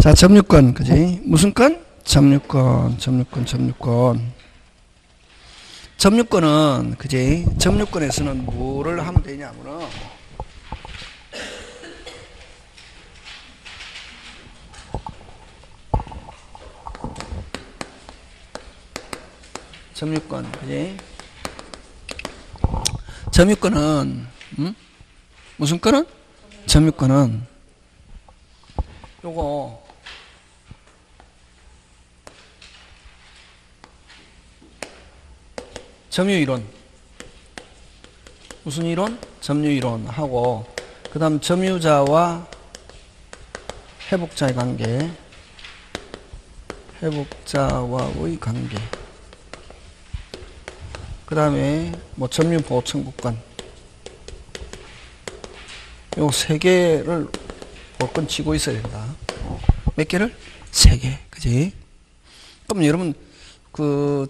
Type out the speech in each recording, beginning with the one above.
자, 점유권, 그지? 무슨 건? 점유권, 점유권, 점유권. 점유권은, 그지? 점유권에서는 뭐를 하면 되냐면은, 점유권, 그지? 점유권은, 무슨 권은? 점유권은, 요거, 점유이론. 무슨 이론? 점유이론 하고, 그 다음 점유자와 회복자의 관계, 회복자와의 관계, 그 다음에 뭐 점유보호 청구권, 요 세 개를 무조건 쥐고 있어야 된다. 몇 개를? 세 개. 그지? 그럼 여러분,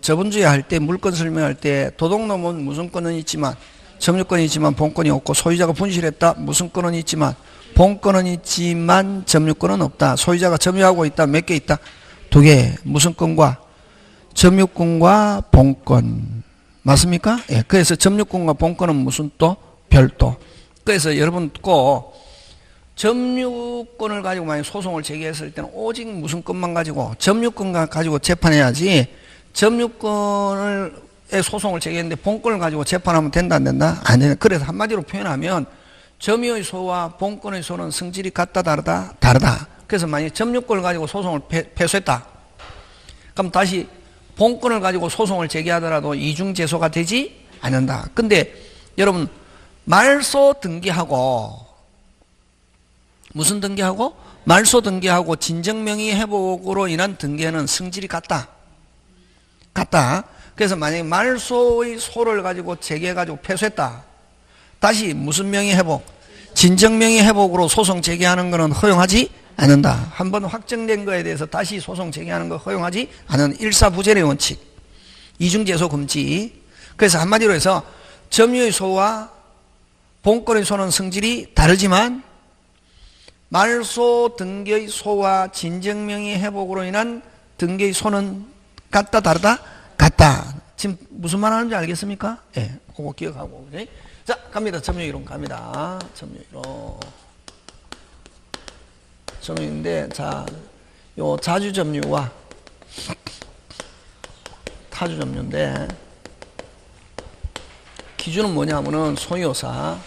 저번주에 할 때, 물권 설명할 때, 도둑놈은 무슨 권은 있지만, 점유권이 있지만 본권이 없고, 소유자가 분실했다. 무슨 권은 있지만, 본권은 있지만, 점유권은 없다. 소유자가 점유하고 있다. 몇 개 있다? 두 개. 무슨 권과? 점유권과 본권. 맞습니까? 예. 그래서 점유권과 본권은 무슨 또? 별도. 그래서 여러분 꼭, 점유권을 가지고 만약 소송을 제기했을 때는 오직 무슨 권만 가지고, 점유권 가지고 재판해야지, 점유권의 소송을 제기했는데 본권을 가지고 재판하면 된다 안 된다? 안 된다. 그래서 한마디로 표현하면 점유의 소와 본권의 소는 성질이 같다 다르다? 다르다. 그래서 만약 점유권을 가지고 소송을 패소했다. 그럼 다시 본권을 가지고 소송을 제기하더라도 이중재소가 되지 않는다. 근데 여러분 말소 등기하고 무슨 등기하고? 말소 등기하고 진정명의 회복으로 인한 등기에는 성질이 같다. 같다. 그래서 만약에 말소의 소를 가지고 제기해가지고 패소했다. 다시 무슨 명의 회복? 진정명의 회복으로 소송 제기하는 것은 허용하지 않는다. 한번 확정된 거에 대해서 다시 소송 제기하는 거 허용하지 않는 일사부재의 원칙. 이중재소 금지. 그래서 한마디로 해서 점유의 소와 본권의 소는 성질이 다르지만 말소 등기의 소와 진정명의 회복으로 인한 등기의 소는 같다 다르다? 같다. 지금 무슨 말 하는지 알겠습니까? 예, 네, 그거 기억하고. 그래? 자, 갑니다. 점유이론 갑니다. 점유이론. 점유인데, 자, 요 자주점유와 타주점유인데, 기준은 뭐냐면은 소유사.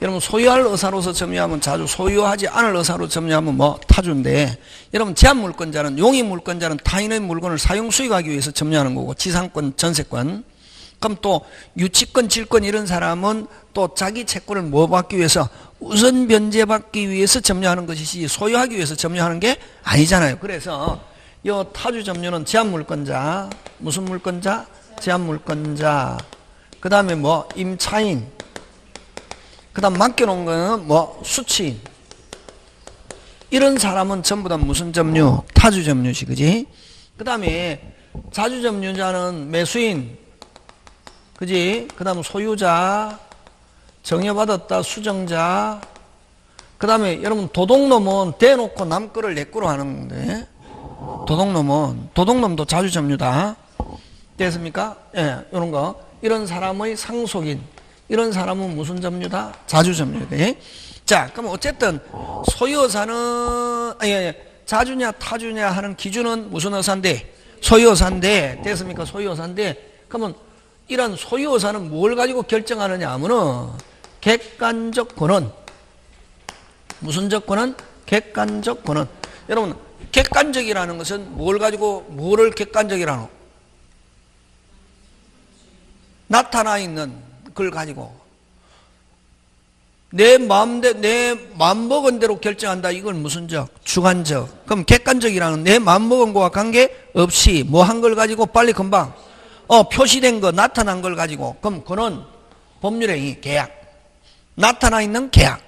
여러분 소유할 의사로서 점유하면 자주, 소유하지 않을 의사로 점유하면 뭐 타주인데, 여러분 제한물권자는, 용의물권자는 타인의 물건을 사용 수익하기 위해서 점유하는 거고, 지상권, 전세권. 그럼 또 유치권, 질권 이런 사람은 또 자기 채권을 뭐 받기 위해서, 우선 변제받기 위해서 점유하는 것이지 소유하기 위해서 점유하는 게 아니잖아요. 그래서 이 타주 점유는 제한물권자, 무슨 물권자? 제한물권자. 그 다음에 뭐 임차인. 그 다음 맡겨놓은 거는 뭐 수취인. 이런 사람은 전부 다 무슨 점유? 타주점유시. 그지? 그 다음에 자주점유자는 매수인. 그지? 그 다음 소유자, 정여받았다 수정자. 그 다음에 여러분 도둑놈은 대놓고 남 거를 내 거로 하는 건데, 도둑놈도 자주점유다. 됐습니까? 예, 이런 거. 이런 사람의 상속인. 이런 사람은 무슨 점유다? 자주점유. 자, 그럼 어쨌든 소유의사는 자주냐 타주냐 하는 기준은 무슨 의사인데? 소유의사인데. 됐습니까? 소유의사인데. 그러면 이런 소유의사는 뭘 가지고 결정하느냐 하면은 객관적 권한. 무슨 적권은? 객관적 권한. 여러분 객관적이라는 것은 뭘 가지고 뭐를 객관적이라노? 나타나 있는 그걸 가지고 내 마음먹은 대로 결정한다. 이건 무슨 적? 주관적. 그럼 객관적이라는 내 마음먹은 거와 관계없이 뭐 한 걸 가지고 빨리 금방 표시된 거, 나타난 걸 가지고. 그럼 그는 법률행위, 계약. 나타나 있는 계약.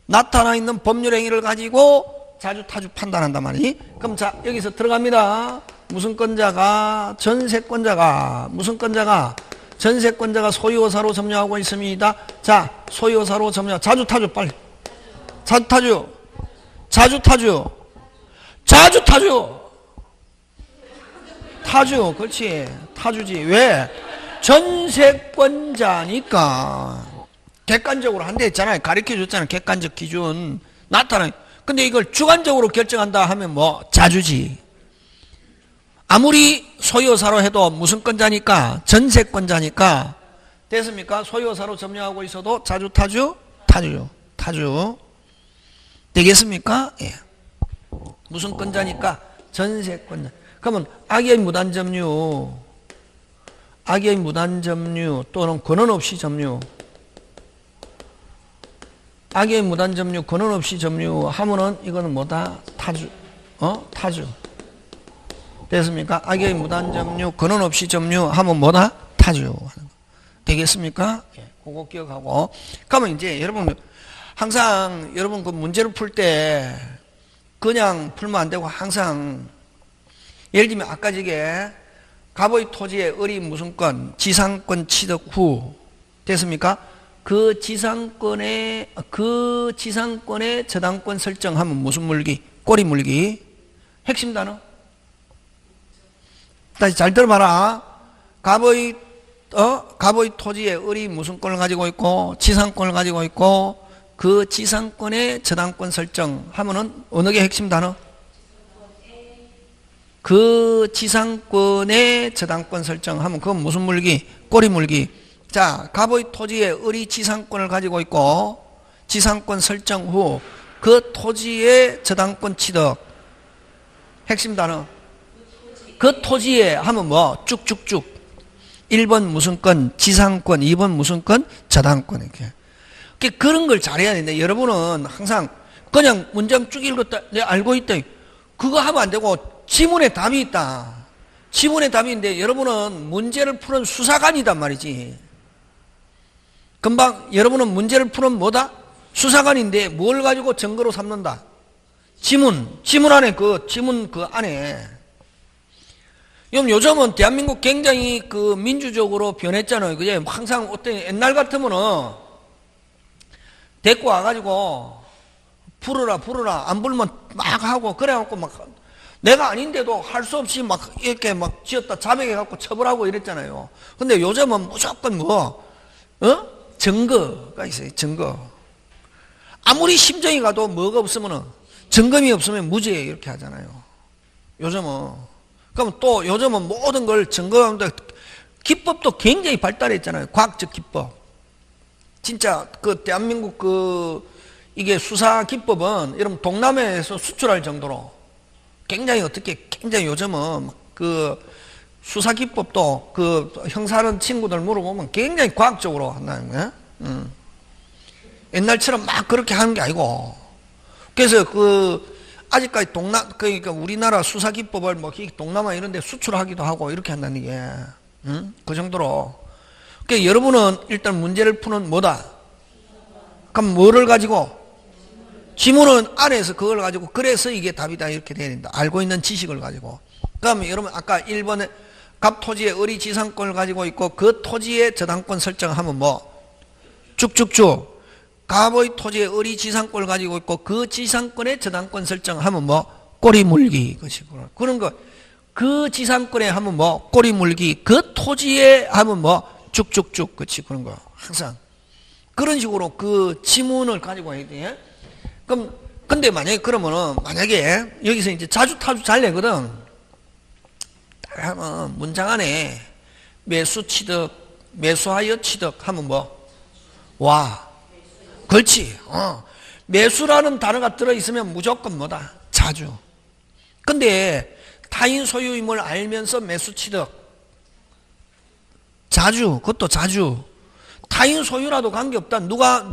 나타나 있는 법률행위를 가지고 자주타주 판단한단 말이지. 그럼 자, 여기서 들어갑니다. 무슨 권자가? 전세권자가. 무슨 권자가? 전세권자가 소유의사로 점유하고 있습니다. 자, 소유의사로 점유. 자주타주 빨리. 자주타주. 자주 타주. 자주 타주. 타주. 그렇지. 타주지. 왜? 전세권자니까. 객관적으로 한대 했잖아요. 가르쳐 줬잖아요. 객관적 기준. 나타나. 근데 이걸 주관적으로 결정한다 하면 뭐? 자주지. 아무리 소유사로 해도 무슨 권자니까? 전세권자니까. 됐습니까? 소유사로 점유하고 있어도 자주 타주? 타주요. 타주. 되겠습니까? 예. 무슨 권자니까? 전세권자. 그러면 악의 무단점유, 악의 무단점유 또는 권한 없이 점유, 악의 무단점유, 권한 없이 점유 하면은 이거는 뭐다? 타주. 타주. 됐습니까? 악의 무단점유, 권한 없이 점유하면 뭐다? 타주. 되겠습니까? 예. 그거 기억하고. 그러면 이제 여러분, 항상 여러분 그 문제를 풀 때 그냥 풀면 안 되고 항상 예를 들면 아까 저게 갑의 토지의 을이 무슨 건? 지상권 취득 후. 됐습니까? 그 지상권의 저당권 설정하면 무슨 물기? 꼬리 물기. 핵심 단어. 다시 잘 들어봐라. 갑의 토지의 을이 무슨 권을 가지고 있고 지상권을 가지고 있고 그 지상권의 저당권 설정하면은 어느 게 핵심 단어? 그 지상권의 저당권 설정하면 그건 무슨 물기? 꼬리 물기. 자, 갑의 토지의 을이 지상권을 가지고 있고 지상권 설정 후 그 토지의 저당권 취득. 핵심 단어. 그 토지에 하면 뭐? 쭉쭉쭉. 1번 무슨 건? 지상권. 2번 무슨 건? 저당권. 이렇게. 그런 걸 잘해야 되는데 여러분은 항상 그냥 문장 쭉 읽었다. 내가 알고 있다. 그거 하면 안 되고 지문에 답이 있다. 지문에 답이 있는데 여러분은 문제를 푸는 수사관이단 말이지. 금방 여러분은 문제를 푸는 뭐다? 수사관인데 뭘 가지고 증거로 삼는다? 지문 안에 지문 안에. 요즘은 대한민국 굉장히 그 민주적으로 변했잖아요. 그제 항상 어떤 옛날 같으면은 데리고 와가지고 부르라 안 부르면 막 하고 그래갖고 막 내가 아닌데도 할 수 없이 막 이렇게 막 지었다 자백해갖고 처벌하고 이랬잖아요. 근데 요즘은 무조건 증거가 있어요. 증거. 아무리 심정이 가도 뭐가 없으면은 증거이 없으면 무죄 이렇게 하잖아요. 요즘은. 그럼 또 요즘은 모든 걸 증거하는데 기법도 굉장히 발달했잖아요. 과학적 기법. 진짜 그 대한민국 이게 수사 기법은 여러분 동남아에서 수출할 정도로 굉장히 요즘은 그 수사 기법도 그 형사하는 친구들 물어보면 굉장히 과학적으로 한다는 거야. 옛날처럼 막 그렇게 하는 게 아니고. 그래서 아직까지 그러니까 우리나라 수사 기법을 뭐 동남아 이런 데 수출하기도 하고 이렇게 한다는 게. 그 정도로. 그러니까 여러분은 일단 문제를 푸는 뭐다? 그럼 뭐를 가지고? 지문은 안에서 그걸 가지고 그래서 이게 답이다 이렇게 돼야 된다. 알고 있는 지식을 가지고. 그러면 여러분 아까 1번에 갑 토지의 을이 지상권을 가지고 있고 그 토지의 저당권 설정하면 뭐? 쭉쭉쭉. 갑의 토지의 을이 지상권을 가지고 있고 그 지상권의 저당권 설정하면 뭐? 꼬리 물기. 그런 거. 그 지상권에 하면 뭐? 꼬리 물기. 그 토지에 하면 뭐? 쭉쭉쭉. 그치. 그런 거. 항상. 그런 식으로 그 지문을 가지고 해야 돼. 그럼, 근데 만약에 여기서 이제 자주 타주 잘 내거든. 하면 문장 안에 매수 취득, 매수하여 취득 하면 뭐? 와. 그렇지. 매수라는 단어가 들어있으면 무조건 뭐다? 자주. 근데 타인 소유임을 알면서 매수 취득. 자주. 그것도 자주. 타인 소유라도 관계없다. 누가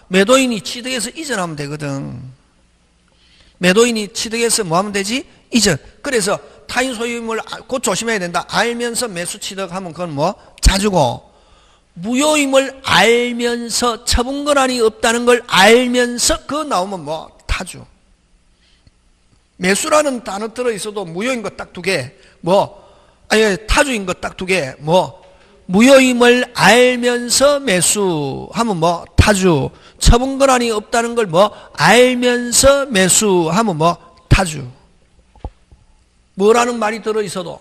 매도인이 취득해서 이전하면 되거든. 매도인이 취득해서 뭐 하면 되지? 이전. 그래서 타인 소유임을 곧 조심해야 된다. 알면서 매수 취득하면 그건 뭐? 자주고. 무효임을 알면서 처분 권한이 없다는 걸 알면서 그거 나오면 뭐? 타주. 매수라는 단어 들어있어도 무효인 거 딱 두 개. 타주인 거 딱 두 개. 무효임을 알면서 매수하면 뭐? 타주. 처분 권한이 없다는 걸 뭐 알면서 매수하면 뭐 타주. 뭐라는 말이 들어있어도,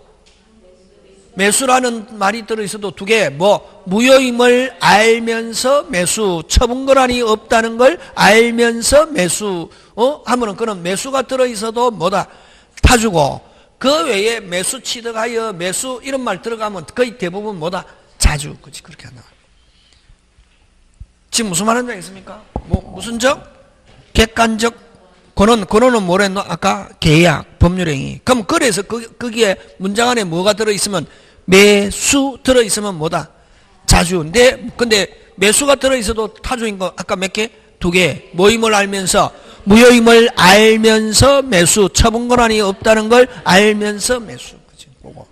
매수라는 말이 들어있어도 두 개, 뭐 무효임을 알면서 매수, 처분 권한이 없다는 걸 알면서 매수 하면은 그런 매수가 들어있어도 뭐다? 타주고, 그 외에 매수 취득하여 매수 이런 말 들어가면 거의 대부분 뭐다? 자주. 그렇지, 그렇게 한다. 지금 무슨 말인지 알겠습니까? 뭐 무슨 적? 객관적 권한은 뭐랬노? 아까 계약, 법률행위. 그럼 그래서 거기에 문장 안에 뭐가 들어있으면, 매수 들어있으면 뭐다? 자주. 근데 매수가 들어있어도 타주인 거 아까 몇 개? 두 개. 뭐임을 알면서, 무효임을 알면서 매수, 처분 권한이 없다는 걸 알면서 매수. 그치? 그거.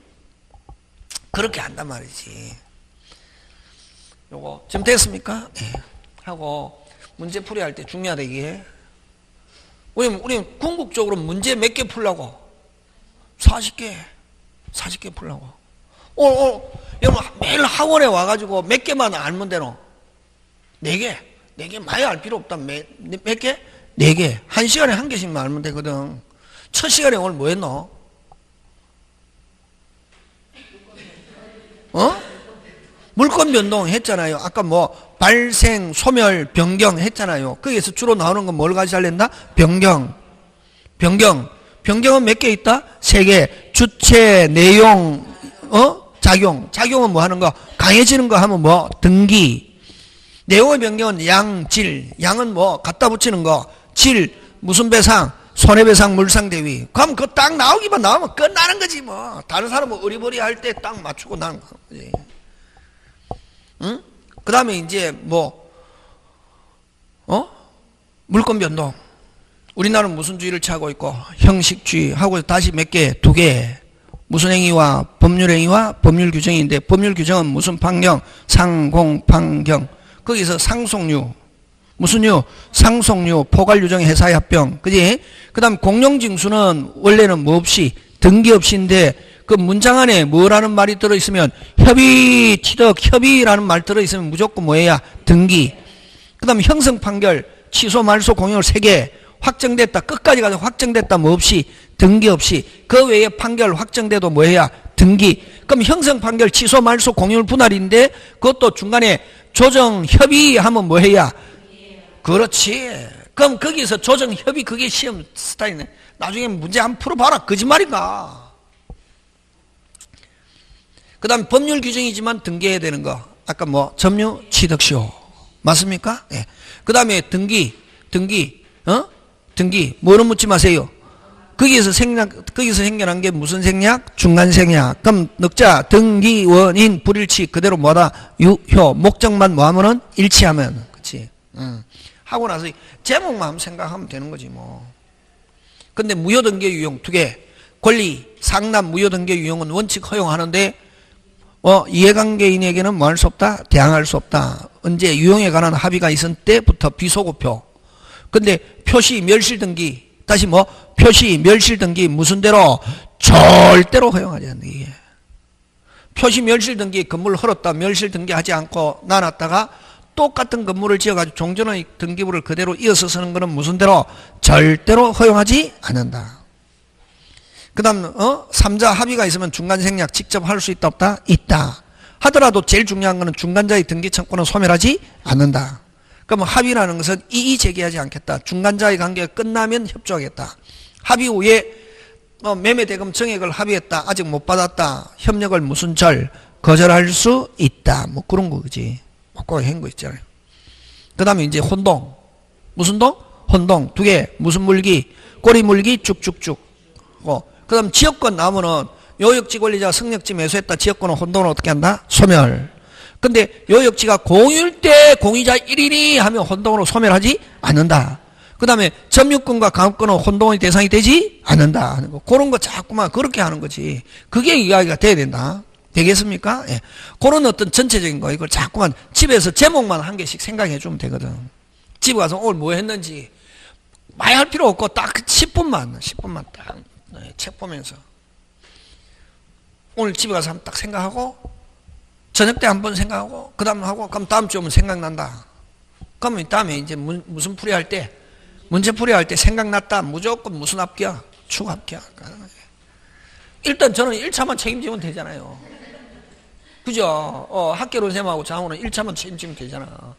그렇게 한단 말이지. 요거 지금 됐습니까? 예. 하고 문제 풀이할 때 중요하다 이게. 우리는 궁극적으로 문제 몇 개 풀라고? 40개 풀라고. 여러분 매일 학원에 와가지고 몇 개만 알면 되노? 4개 많이 알 필요 없다. 몇 개? 4개. 1시간에 1개씩만 알면 되거든. 첫 시간에 오늘 뭐 했노? 물권 변동 했잖아요. 아까 뭐 발생, 소멸, 변경 했잖아요. 거기에서 주로 나오는 건 뭘 가지고 잘낸다? 변경은 몇 개 있다? 3개. 주체, 내용, 작용. 작용은 뭐 하는 거? 강해지는 거 하면 뭐? 등기. 내용의 변경은 양, 질. 양은 뭐? 갖다 붙이는 거. 질, 무슨 배상? 손해배상, 물상대위. 그럼 그거 딱 나오기만 나오면 끝나는 거지 뭐. 다른 사람은 어리버리 할 때 딱 맞추고 나는 거지. 응? 그 다음에 이제 뭐, 물권 변동. 우리나라는 무슨 주의를 취하고 있고, 형식주의 하고 다시 몇 개? 2개. 무슨 행위와 법률행위와 법률 규정인데, 법률 규정은 무슨 판경? 상공, 판경. 거기서 상속류. 무슨 유? 상속류, 포괄유정 회사의 합병. 그지? 그 다음 공용징수는 원래는 뭐 없이, 등기 없이인데, 그 문장 안에 뭐라는 말이 들어있으면 협의, 취득, 협의라는 말 들어있으면 무조건 뭐해야? 등기. 그 다음 형성 판결, 취소, 말소, 공용을 3개. 확정됐다. 끝까지 가서 확정됐다. 뭐 없이, 등기 없이. 그 외에 판결 확정돼도 뭐해야? 등기. 그럼 형성 판결, 취소, 말소, 공용을 분할인데 그것도 중간에 조정, 협의하면 뭐해야? 그렇지. 그럼 거기서 조정, 협의 그게 시험 스타일이네. 나중에 문제 한번 풀어봐라. 거짓말인가? 그 다음 법률 규정이지만 등기해야 되는 거. 아까 뭐 점유 취득시효. 맞습니까? 예. 그 다음에 등기. 뭐는 묻지 마세요. 거기에서 생겨난 게 무슨 생략? 중간 생략. 그럼 넉자 등기 원인 불일치 그대로 뭐다? 유효. 목적만 뭐 하면은 일치하면. 그치? 하고 나서 제목만 한번 생각하면 되는 거지 뭐. 근데 무효등기 유용 2개. 권리 상납 무효등기 유용은 원칙 허용하는데 이해관계인에게는 뭐 할 수 없다? 대항할 수 없다. 언제 유용에 관한 합의가 있은 때부터 비소급표. 근데 표시 멸실등기 다시 뭐 표시 멸실등기 무슨 대로? 절대로 허용하지 않는 게. 표시 멸실등기 건물을 헐었다 멸실등기 하지 않고 놔놨다가 똑같은 건물을 지어가지고 종전의 등기부를 그대로 이어서 쓰는 것은 무슨 대로? 절대로 허용하지 않는다. 그 다음 3자 합의가 있으면 중간 생략 직접 할 수 있다 없다? 있다. 하더라도 제일 중요한 것은 중간자의 등기 청구는 소멸하지 않는다. 그럼 합의라는 것은 이의 제기하지 않겠다. 중간자의 관계가 끝나면 협조하겠다. 합의 후에 매매 대금 정액을 합의했다. 아직 못 받았다. 협력을 무슨 절? 거절할 수 있다. 뭐 그런 거지. 꼭 한 거 있잖아요. 그 다음에 이제 혼동. 무슨 동? 혼동. 2개. 무슨 물기? 꼬리 물기 쭉쭉쭉. 그 다음 지역권 나오면은 요역지 권리자 승역지 매수했다. 지역권은 혼동을 어떻게 한다? 소멸. 근데 요역지가 공유일 때 공유자 1인이 하면 혼동으로 소멸하지 않는다. 그 다음에 점유권과 강압권은 혼동의 대상이 되지 않는다. 그런 거 자꾸만 그렇게 하는 거지. 그게 이야기가 돼야 된다. 되겠습니까? 예. 그런 어떤 전체적인 거 이걸 자꾸만 집에서 제목만 한 개씩 생각해 주면 되거든. 집에 가서 오늘 뭐 했는지 많이 할 필요 없고 딱 10분만 딱 책 보면서 오늘 집에 가서 한번 딱 생각하고 저녁 때 한번 생각하고 그 다음 하고 그럼 다음 주 오면 생각난다. 그러면 다음에 이제 무슨 풀이할 때, 문제 풀이할 때 생각났다. 무조건 무슨 합격? 추합격. 일단 저는 1차만 책임지면 되잖아요. 그죠? 학교론 쌤하고 장호는 1차만 책임지면 되잖아.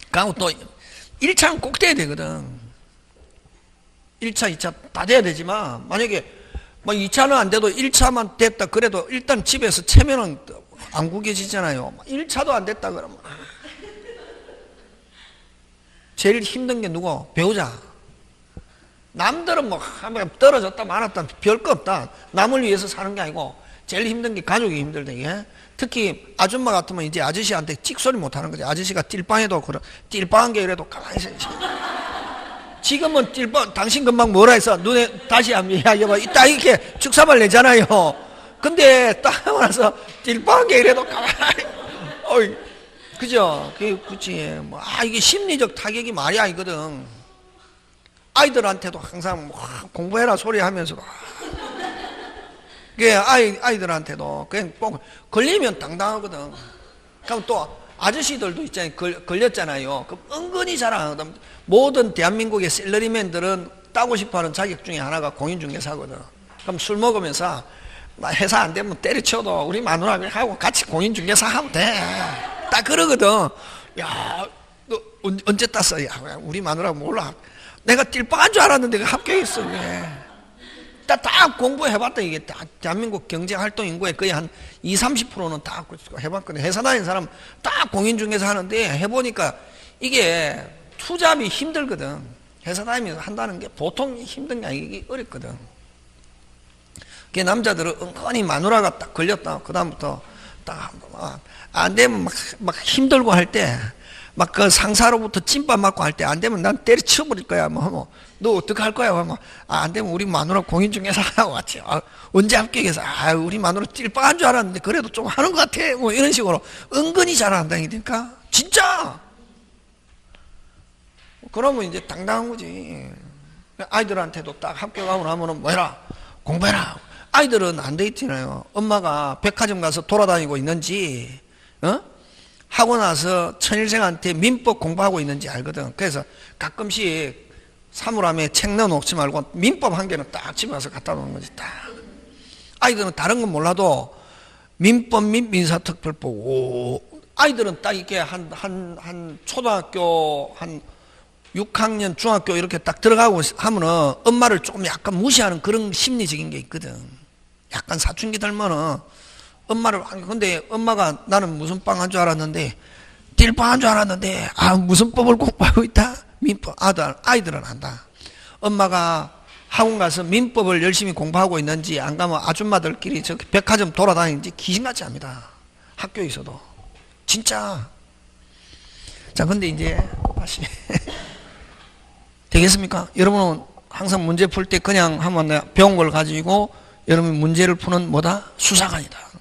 그리고 또 1차는 꼭 돼야 되거든. 1차, 2차 다 돼야 되지만 만약에 뭐 2차는 안 돼도 1차만 됐다 그래도 일단 집에서 체면은 안 구겨지잖아요. 1차도 안 됐다 그러면 제일 힘든 게 누구? 배우자. 남들은 뭐 떨어졌다 말았다 별거 없다. 남을 위해서 사는 게 아니고 제일 힘든 게 가족이 힘들다. 이게 특히 아줌마 같으면 이제 아저씨한테 찍소리 못 하는 거지. 아저씨가 띨빵해도 그런 띨빵한 게 이래도 가만히 있어야지. 지금은 띨빵 당신 금방 뭐라 해서 눈에 다시 하면 야 여봐 딱 이렇게 축사발 내잖아요. 근데 딱 하고 나서 띨빵한 게 이래도 가만히 어이 그죠? 그게 굳이 뭐 이게 심리적 타격이 말이 아니거든. 아이들한테도 항상 뭐 공부해라 소리 하면서도 그게 아이들한테도 그냥 꼭 걸리면 당당하거든. 그럼 또 아저씨들도 있잖아요. 걸렸잖아요. 그럼 은근히 자랑하거든. 모든 대한민국의 셀러리맨들은 따고 싶어하는 자격 중에 하나가 공인중개사거든. 그럼 술 먹으면서 회사 안 되면 때려쳐도 우리 마누라 하고 같이 공인중개사 하면 돼. 딱 그러거든. 야, 너 언제 땄어? 야, 우리 마누라 몰라. 내가 띨빵한 줄 알았는데 합격했어. 딱 공부해봤다. 이게 다 대한민국 경제활동 인구의 거의 한 20-30%는 다 해봤거든. 회사 다니는 사람 딱 공인중개사 하는데 해보니까 이게 투잡이 힘들거든. 회사 다니면서 한다는 게 보통 힘든 게 아니고 이게 어렵거든. 그게 남자들은 은근히 마누라가 딱 걸렸다. 그다음부터 딱 안 되면 막 힘들고 할 때 막 그 상사로부터 찐밥 맞고 할 때 안 되면 난 때려치워버릴 거야. 너 어떻게 할 거야? 안 되면 우리 마누라 공인중개사 하고 왔지. 언제 합격해서 우리 마누라 찔빵한 줄 알았는데 그래도 좀 하는 것 같아. 뭐 이런 식으로 은근히 잘한다니까. 진짜. 그러면 이제 당당한 거지. 아이들한테도 딱 합격하고 나면은 뭐 해라? 공부해라. 아이들은 안 돼 있잖아요. 엄마가 백화점 가서 돌아다니고 있는지, 하고 나서 천일생한테 민법 공부하고 있는지 알거든. 그래서 가끔씩 사물함에 책 넣어놓지 말고 민법 한 개는 딱 집에 가서 갖다 놓는 거지. 딱. 아이들은 다른 건 몰라도 민법 및 민사특별법. 아이들은 딱 이렇게 한 초등학교 한 6학년 중학교 이렇게 딱 들어가고 하면은 엄마를 조금 약간 무시하는 그런 심리적인 게 있거든. 약간 사춘기 들면은 엄마를, 근데 엄마가 나는 무슨 빵 한 줄 알았는데 띨빵 한 줄 알았는데 무슨 법을 공부하고 있다? 민법. 아이들은 안다. 엄마가 학원 가서 민법을 열심히 공부하고 있는지 안 가면 아줌마들끼리 저 백화점 돌아다니는지 귀신같이 합니다. 학교에 있어도. 진짜. 자, 근데 이제 다시 되겠습니까? 여러분은 항상 문제 풀 때 그냥 하면 배운 걸 가지고 여러분 문제를 푸는 뭐다? 수사관이다.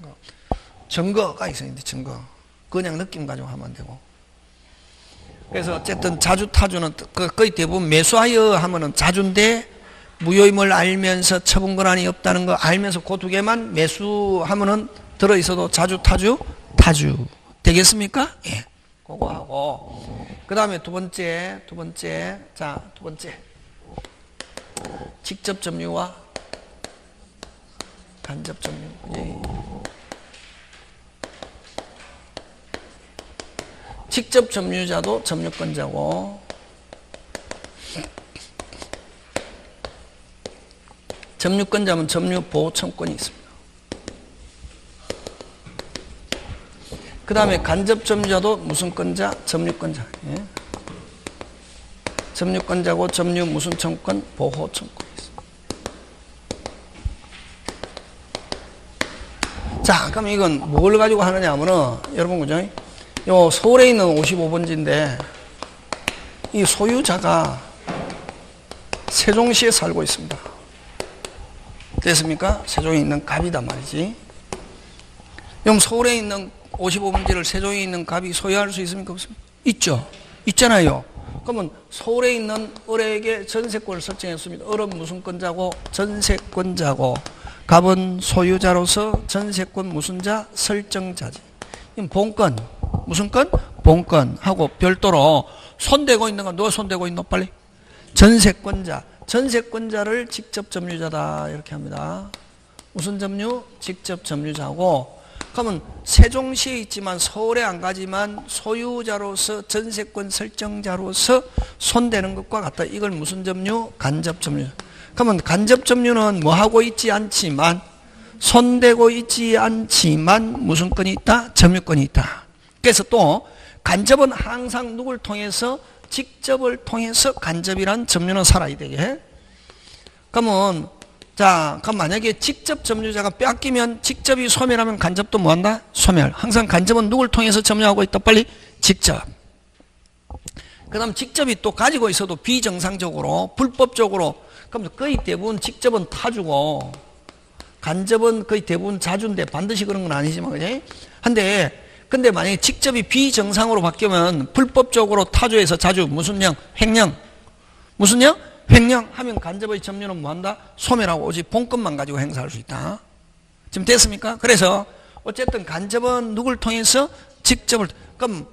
증거가 있어야 되는데 증거. 그냥 느낌 가지고 하면 안 되고. 그래서 어쨌든 자주타주는 거의 대부분 매수하여 하면은 자주인데 무효임을 알면서 처분 권한이 없다는 거 알면서 그 두 개만 매수하면은 들어있어도 자주타주 타주 되겠습니까? 예. 그거 하고 그 다음에 두 번째 직접 점유와 간접 점유. 예. 직접 점유자도 점유권자고 점유권자면 점유보호청권이 있습니다. 그 다음에 간접 점유자도 무슨 권자? 점유권자. 예. 점유권자고 점유 무슨 청권? 보호청권이 있습니다. 자, 그럼 이건 뭘 가지고 하느냐 하면은 여러분 그죠? 요 서울에 있는 55번지인데 이 소유자가 세종시에 살고 있습니다. 됐습니까? 세종에 있는 갑이단 말이지. 그럼 서울에 있는 55번지를 세종에 있는 갑이 소유할 수 있습니까? 없습니까? 있죠. 있잖아요. 그러면 서울에 있는 을에게 전세권을 설정했습니다. 을은 무슨 권자고? 전세권자고. 갑은 소유자로서 전세권 무슨 자? 설정자지. 본권 무슨 건? 본건하고 별도로 손대고 있는 건 누가 손대고 있노? 빨리. 전세권자. 전세권자를 직접 점유자다 이렇게 합니다. 무슨 점유? 직접 점유자고. 그러면 세종시에 있지만 서울에 안 가지만 소유자로서 전세권 설정자로서 손대는 것과 같다. 이걸 무슨 점유? 간접 점유. 그러면 간접 점유는 뭐 하고 있지 않지만 손대고 있지 않지만 무슨 건이 있다? 점유권이 있다. 그래서 또 간접은 항상 누굴 통해서? 직접을 통해서 간접이란 점유는 살아야 되게. 그러면 그럼 만약에 직접 점유자가 뺏기면 직접이 소멸하면 간접도 뭐한다? 소멸. 항상 간접은 누굴 통해서 점유하고 있다? 빨리. 직접. 그 다음 직접이 또 가지고 있어도 비정상적으로 불법적으로 그럼 거의 대부분 직접은 타주고 간접은 거의 대부분 자주인데 반드시 그런 건 아니지만 그지? 근데 만약에 직접이 비정상으로 바뀌면 불법적으로 타주해서 자주 무슨 령? 횡령. 무슨 령? 횡령하면 간접의 점유는 뭐한다? 소멸하고 오직 본건만 가지고 행사할 수 있다. 지금 됐습니까? 그래서 어쨌든 간접은 누굴 통해서? 직접을. 그럼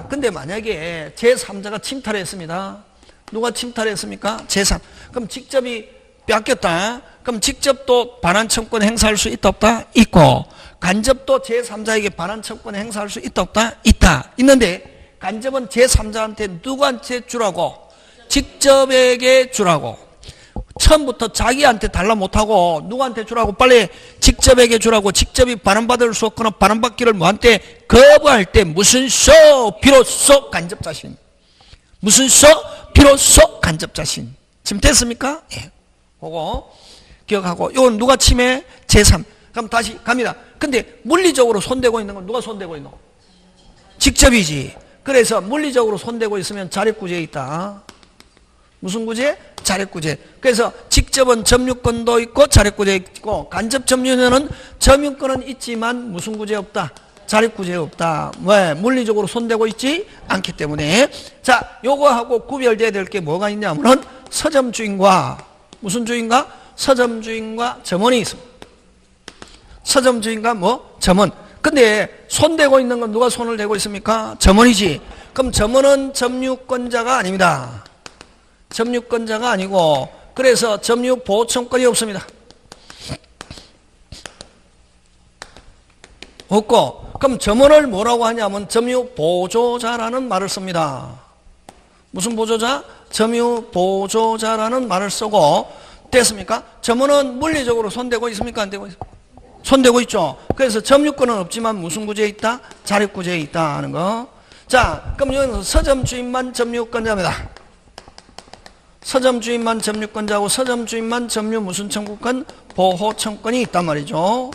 근데 만약에 제3자가 침탈했습니다. 누가 침탈했습니까? 제3. 그럼 직접이 뺏겼다. 그럼 직접도 반환청권 행사할 수 있다 없다? 있고 간접도 제3자에게 반환청권 행사할 수 있다 없다? 있다. 있는데 간접은 제3자한테 누구한테 주라고? 직접에게 주라고. 처음부터 자기한테 달라 못하고 누구한테 주라고? 빨리 직접에게 주라고. 직접이 반환받을 수 없거나 반환받기를 뭐한테? 거부할 때 무슨 소 비로소 간접 자신. 무슨 소 비로소 간접 자신. 지금 됐습니까? 예. 그거 기억하고. 이건 누가 침해? 제3. 그럼 다시 갑니다. 근데 물리적으로 손대고 있는 건 누가 손대고 있노? 직접이지. 그래서 물리적으로 손대고 있으면 자립구제에 있다. 무슨 구제? 자립구제. 그래서 직접은 점유권도 있고 자립구제 있고 간접 점유는 점유권은 있지만 무슨 구제 없다? 자립구제 없다. 왜? 물리적으로 손대고 있지 않기 때문에. 자, 요거하고 구별돼야 될 게 뭐가 있냐면은 서점주인과 무슨 주인과? 서점주인과 점원이 있습니다. 서점주인과 뭐? 점원. 근데 손대고 있는 건 누가 손을 대고 있습니까? 점원이지. 그럼 점원은 점유권자가 아닙니다. 점유권자가 아니고 그래서 점유보청권이 없습니다. 없고 그럼 점원을 뭐라고 하냐면 점유보조자라는 말을 씁니다. 무슨 보조자? 점유보조자라는 말을 쓰고 됐습니까? 점원은 물리적으로 손대고 있습니까? 안 되고 있습니까? 손대고 있죠. 그래서 점유권은 없지만 무슨 구제에 있다? 자립구제에 있다 하는 거. 자, 그럼 여기서 서점주인만 점유권자입니다. 서점주인만 점유권자고 서점주인만 점유 무슨 청구권? 보호청권이 있단 말이죠.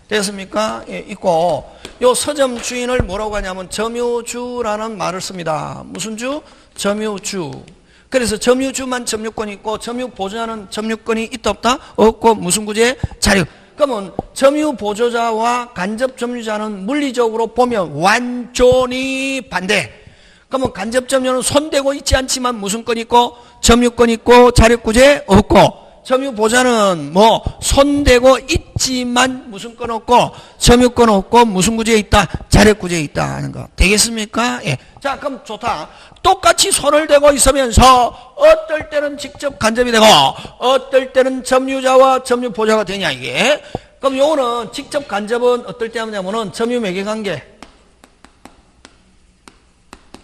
됐습니까? 예, 있고 요 서점주인을 뭐라고 하냐면 점유주라는 말을 씁니다. 무슨 주? 점유주. 그래서 점유주만 점유권이 있고 점유보조자는 점유권이 있다 없다? 없고 무슨 구제? 자립. 그러면 점유보조자와 간접점유자는 물리적으로 보면 완전히 반대. 그러면 간접점유는 손대고 있지 않지만 무슨 건 있고? 점유권 있고 자립구제 없고 점유보조자는 뭐 손대고 있지만 무슨 건 없고 점유권 없고 무슨 구제에 있다? 자립구제에 있다 하는 거. 되겠습니까? 예. 자, 그럼 좋다. 똑같이 손을 대고 있으면서 어떨 때는 직접 간접이 되고 어떨 때는 점유자와 점유보조자가 되냐 이게. 그럼 요거는 직접 간접은 어떨 때 하냐면은 점유매개관계.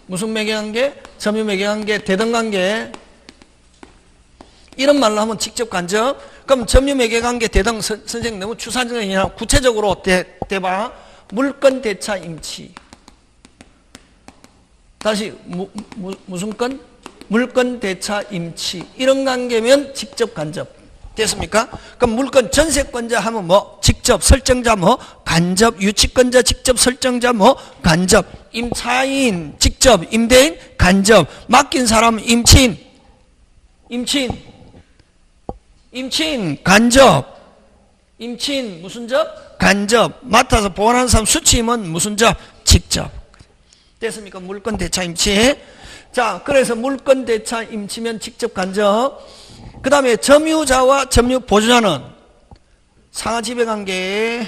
무슨 매개관계? 점유매개관계, 대등관계. 이런 말로 하면 직접 간접. 그럼 점유매개관계, 대등 선생님 너무 추상적이냐? 구체적으로 대봐. 물건 대차 임치. 다시 무슨 건? 물건 대차 임치. 이런 관계면 직접 간접. 됐습니까? 그럼 물건 전세권자 하면 뭐? 직접 설정자 뭐? 간접. 유치권자 직접 설정자 뭐? 간접. 임차인 직접. 임대인 간접. 맡긴 사람 임친 간접. 임친 무슨 접? 간접. 맡아서 보관하는 사람 수취임은 무슨 접? 직접. 됐습니까? 물건 대차 임치. 자, 그래서 물건 대차 임치면 직접 간접. 그 다음에 점유자와 점유보조자는 상하 지배관계.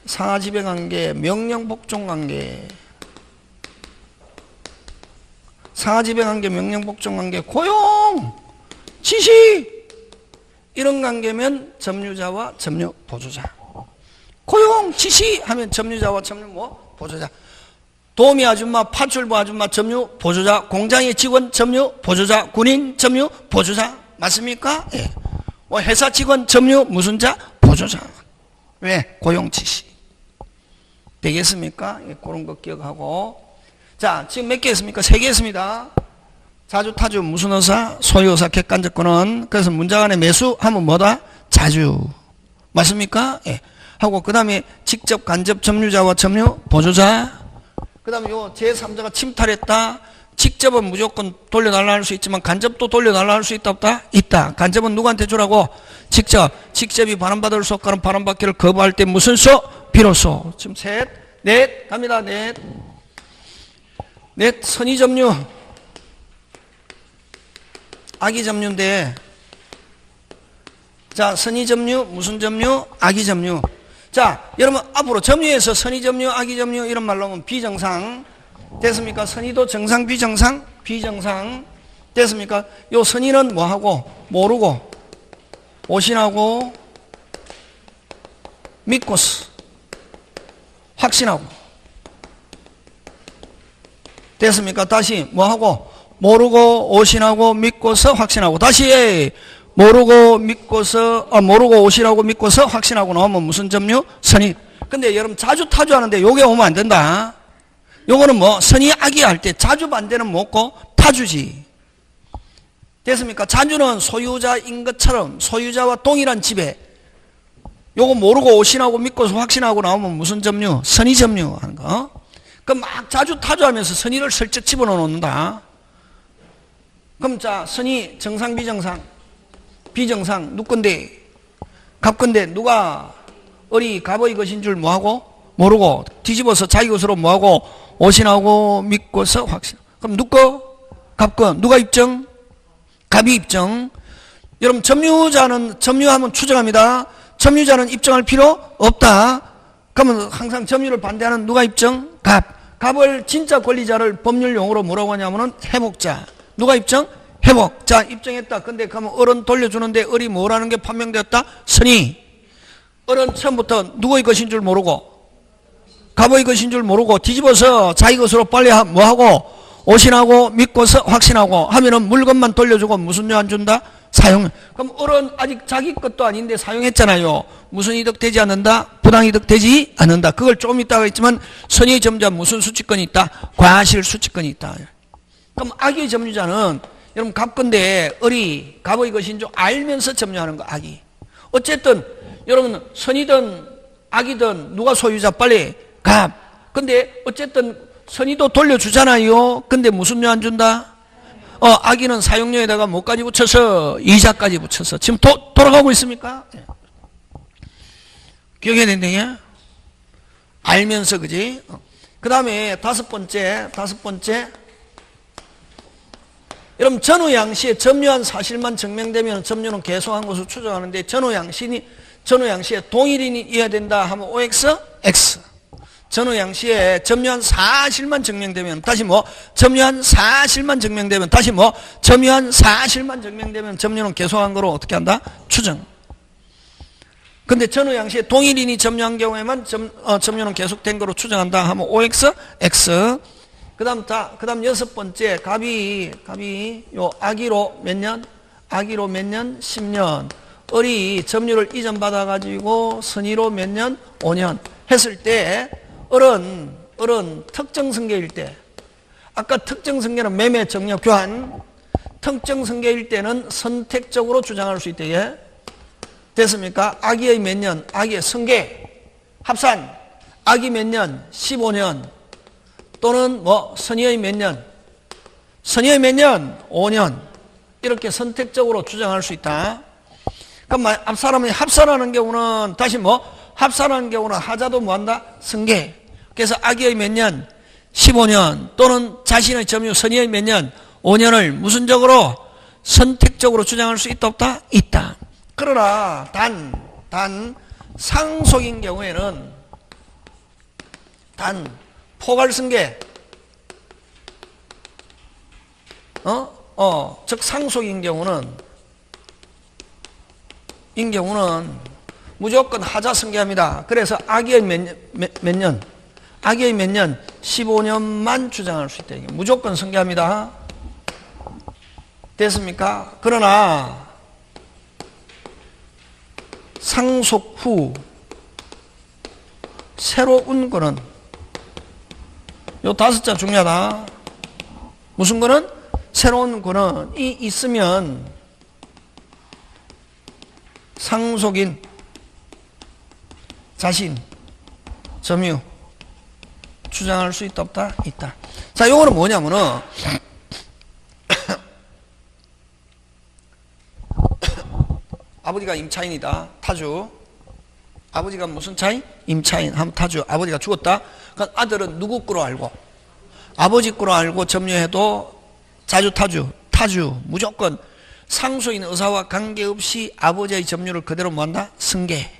상하지배관계, 명령복종관계, 상하지배관계, 명령복종관계, 고용, 지시 이런 관계면 점유자와 점유 보조자. 고용, 지시 하면 점유자와 점유 보조자. 도우미 아줌마, 파출부 아줌마, 점유 보조자. 공장의 직원, 점유 보조자. 군인, 점유 보조자. 맞습니까? 예. 회사 직원, 점유 무슨 자? 보조자. 왜? 고용, 지시. 되겠습니까? 예, 그런 거 기억하고. 자, 지금 몇 개 했습니까? 3개 했습니다. 자주, 타주, 무슨 의사? 소유의사, 객관적권은. 그래서 문장안에 매수 하면 뭐다? 자주. 맞습니까? 예. 하고, 그 다음에 직접, 간접, 점유자와 점유, 보조자. 그 다음에 요 제3자가 침탈했다. 직접은 무조건 돌려달라 할 수 있지만, 간접도 돌려달라 할 수 있다, 없다? 있다. 간접은 누구한테 주라고? 직접. 직접이 반환받을 수 없거나 반환받기를 거부할 때 무슨 수? 비로소. 지금 셋, 넷, 갑니다. 넷, 선의점유. 악의점유인데, 자, 선의점유, 무슨 점유? 악의점유. 자, 여러분, 앞으로 점유에서 선의점유, 악의점유, 이런 말로 하면 비정상. 됐습니까? 선의도 정상, 비정상? 비정상. 됐습니까? 요 선의는 뭐하고? 모르고, 오신하고, 믿고서, 확신하고. 됐습니까? 다시 뭐하고? 모르고, 오신하고, 믿고서, 확신하고. 다시 모르고, 믿고서, 모르고, 오신하고, 믿고서, 확신하고 나오면 무슨 점유? 선의. 근데 여러분 자주 타주하는데 요게 오면 안 된다. 요거는 뭐 선의 악의 할 때 자주 반대는 뭐고? 타주지. 됐습니까? 자주는 소유자인 것처럼 소유자와 동일한 지배. 요거 모르고 오신하고 믿고서 확신하고 나오면 무슨 점유? 선의 점유 하는 거. 그럼 막 자주 타주하면서 선의를 슬쩍 집어넣어 놓는다. 그럼 자, 선의 정상 비정상? 비정상 누건데? 갑건데 누가 어리 갑의 것인 줄 뭐하고? 모르고 뒤집어서 자기 것으로 뭐하고? 오신하고 믿고서 확신. 그럼 누거? 갑거. 누가 입증? 갑이 입증. 여러분 점유자는 점유하면 추정합니다. 점유자는 입증할 필요 없다. 그러면 항상 점유를 반대하는 누가 입증? 갑. 갑을 진짜 권리자를 법률 용어로 뭐라고 하냐면은 해목자. 누가 입증? 해목. 자, 입증했다. 근데 그러면 을은 돌려주는데 을이 뭐라는 게 판명되었다? 선의. 을은 처음부터 누구의 것인 줄 모르고 갑의 것인 줄 모르고 뒤집어서 자기 것으로 빨리 뭐하고 오신하고 믿고서 확신하고 하면은 물건만 돌려주고 무슨 료 안 준다? 사용. 그럼 을은 아직 자기 것도 아닌데 사용했잖아요. 무슨 이득 되지 않는다? 부당 이득 되지 않는다. 그걸 좀 이따가 했지만 선의 점유자 무슨 수취권이 있다? 과실 수취권이 있다. 그럼 악의 점유자는 여러분 갑건데 을이 갑의 것인 줄 알면서 점유하는 거 악이. 어쨌든 여러분 선이든 악이든 누가 소유자? 빨리 갑. 근데 어쨌든 선의도 돌려주잖아요. 근데 무슨 료 안 준다? 악의는 사용료에다가 뭐까지 붙여서? 이자까지 붙여서. 지금 돌아가고 있습니까? 기억해야 된다. 알면서, 그지? 그 다음에 다섯 번째. 여러분, 전후양시에 점유한 사실만 증명되면 점유는 계속한 것으로 추정하는데, 전후양시에 동일인이어야 된다 하면 OX, X. 전후양시에 점유한 사실만 증명되면 다시 뭐 점유한 사실만 증명되면 다시 뭐 점유한 사실만 증명되면 점유는 계속한 거로 어떻게 한다? 추정. 근데 전후양시에 동일인이 점유한 경우에만 점유는 계속된 거로 추정한다 하면 OX, X. 그다음 여섯 번째 갑이 요 악의로 몇 년? 악의로 몇 년? 10년. 을이 점유를 이전받아 가지고 선의로 몇 년? 5년 했을 때 을은 특정 승계일 때, 아까 특정 승계는 매매, 정려, 교환, 특정 승계일 때는 선택적으로 주장할 수 있다. 예? 됐습니까? 악의의 몇 년? 악의의 승계, 합산, 악의 몇 년? 15년. 또는 뭐 선의의 몇 년? 선의의 몇 년? 5년. 이렇게 선택적으로 주장할 수 있다. 그럼 합산하는 경우는 다시 뭐 합산하는 경우는 하자도 뭐한다? 승계. 그래서 악의의 몇 년? 15년. 또는 자신의 점유 선의의 몇 년? 5년을 무슨적으로? 선택적으로 주장할 수 있다 없다? 있다. 그러나 단 상속인 경우에는 단 포괄승계 즉 상속인 경우는 무조건 하자승계합니다. 그래서 악의 몇 년? 악의 몇 년? 15년만 주장할 수 있다. 무조건 승계합니다. 됐습니까? 그러나 상속 후 새로운 거는 요 5자 중요하다. 무슨 거는? 새로운 권한이 있으면 상속인 자신 점유 주장할 수 있다 없다? 있다. 자, 요거는 뭐냐면은 아버지가 임차인이다. 타주. 아버지가 무슨 차인? 임차인. 하면 타주. 아버지가 죽었다. 그러니까 아들은 누구 거로 알고? 아버지 거로 알고 점유해도 자주 타주. 무조건 상속인 의사와 관계없이 아버지의 점유를 그대로 뭐한다? 승계.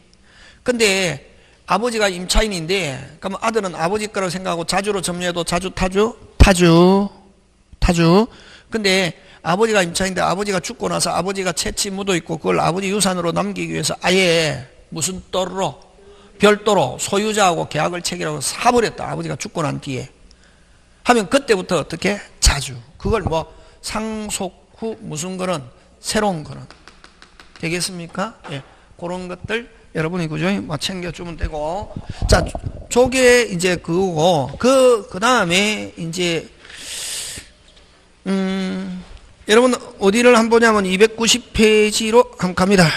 근데 아버지가 임차인인데 그러면 아들은 아버지 거라고 생각하고 자주로 점유해도 자주 타주. 근데 아버지가 임차인인데 아버지가 죽고 나서 아버지가 채취 묻어 있고 그걸 아버지 유산으로 남기기 위해서 아예 무슨 또로 별도로 소유자하고 계약을 체결하고 사버렸다. 아버지가 죽고 난 뒤에 하면 그때부터 어떻게? 자주. 그걸 뭐 상속 후 무슨 거는 새로운 거는 되겠습니까? 예. 그런 것들 여러분이 그죠? 뭐 챙겨주면 되고. 자, 저게 이제 그거고, 그 다음에 이제, 여러분 어디를 한번 보냐면 290페이지로 한번 갑니다.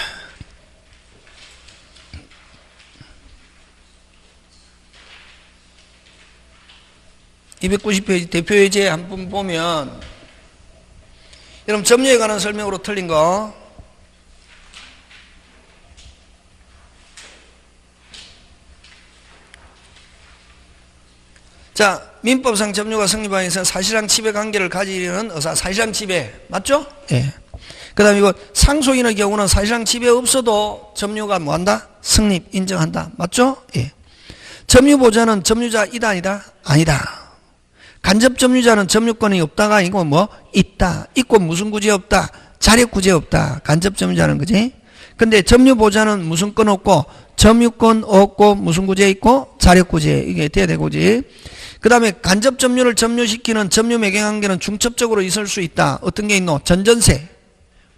290페이지 대표예제 한번 보면, 여러분 점유에 관한 설명으로 틀린 거. 자, 민법상 점유가 성립하기 위해서 사실상 지배 관계를 가지려는 의사, 사실상 지배 맞죠? 예. 그 다음에 이거 상속인의 경우는 사실상 지배 없어도 점유가 뭐한다? 성립, 인정한다. 맞죠? 예. 점유보자는 점유자 이다 아니다? 아니다. 간접 점유자는 점유권이 없다가 아니고 뭐? 있다. 있고 무슨 구제 없다? 자력 구제 없다. 간접 점유자는 그지? 근데 점유보자는 무슨 건 없고 점유권 없고 무슨 구제 있고 자력 구제 이게 돼야 되고지. 그 다음에 간접 점유를 점유시키는 점유 매개관계는 중첩적으로 있을 수 있다. 어떤 게 있노? 전전세.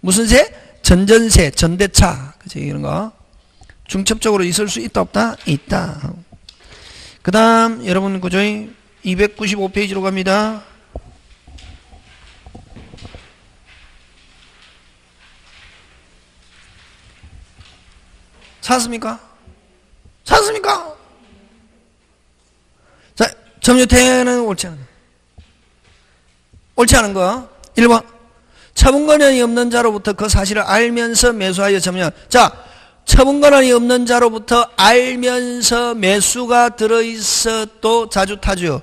무슨 세? 전전세, 전대차. 그치? 이런 거. 중첩적으로 있을 수 있다, 없다? 있다. 그 다음, 여러분, 그죠? 295페이지로 갑니다. 찾았습니까? 찾았습니까? 자, 점유태는 옳지 않은 거. 옳지 않은 거. 1번. 처분권한이 없는 자로부터 그 사실을 알면서 매수하여 점유. 자, 처분권한이 없는 자로부터 알면서 매수가 들어있어도 자주 타주.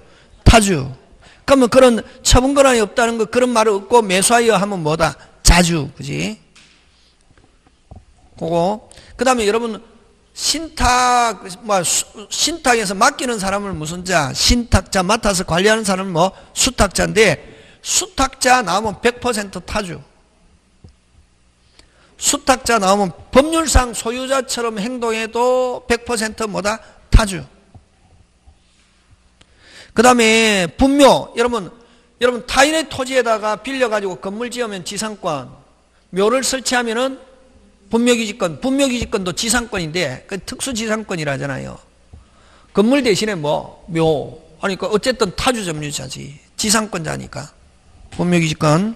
그러면 그런 처분권한이 없다는 거 그런 말을 얻고 매수하여 하면 뭐다? 자주. 그지? 그거. 그 다음에 여러분, 신탁에서 맡기는 사람을 무슨 자? 신탁자 맡아서 관리하는 사람은 뭐? 수탁자인데, 수탁자 나오면 100% 타주. 수탁자 나오면 법률상 소유자처럼 행동해도 100% 뭐다? 타주. 그 다음에 분묘. 여러분 타인의 토지에다가 빌려가지고 건물 지으면 지상권, 묘를 설치하면은 분묘기지권, 분묘기지권도 지상권인데 그 특수지상권이라 하잖아요. 건물 대신에 뭐 묘 하니까 어쨌든 타주 점유자지. 지상권자니까. 분묘기지권.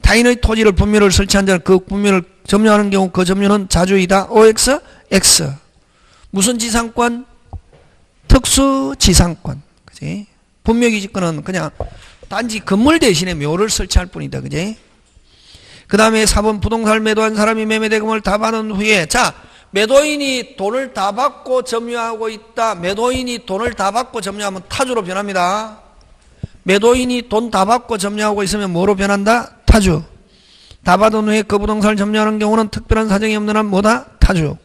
타인의 토지를 분묘를 설치한 자는 그 분묘를 점유하는 경우 그 점유는 자주이다. OX, X. 무슨 지상권? 특수지상권. 그지? 분묘기지권은 그냥 단지 건물 대신에 묘를 설치할 뿐이다. 그지? 그 다음에 4번 부동산을 매도한 사람이 매매대금을 다 받은 후에, 자, 매도인이 돈을 다 받고 점유하고 있다. 매도인이 돈을 다 받고 점유하면 타주로 변합니다. 매도인이 돈 다 받고 점유하고 있으면 뭐로 변한다? 타주. 다 받은 후에 그 부동산을 점유하는 경우는 특별한 사정이 없는 한 뭐다? 타주.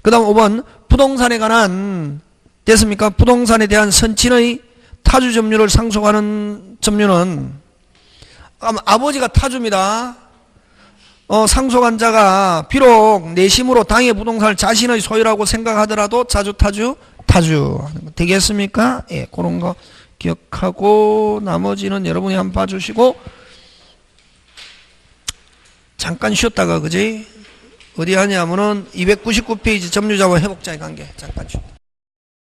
그 다음 5번 부동산에 관한 됐습니까? 부동산에 대한 선친의 타주 점유를 상속하는 점유는 아버지가 타주입니다. 상속한 자가 비록 내심으로 당의 부동산을 자신의 소유라고 생각하더라도 자주 타주 되겠습니까? 예, 그런 거 기억하고 나머지는 여러분이 한번 봐주시고 잠깐 쉬었다가 그지? 어디 하냐면은 299페이지 점유자와 회복자의 관계 잠깐 쉬었다.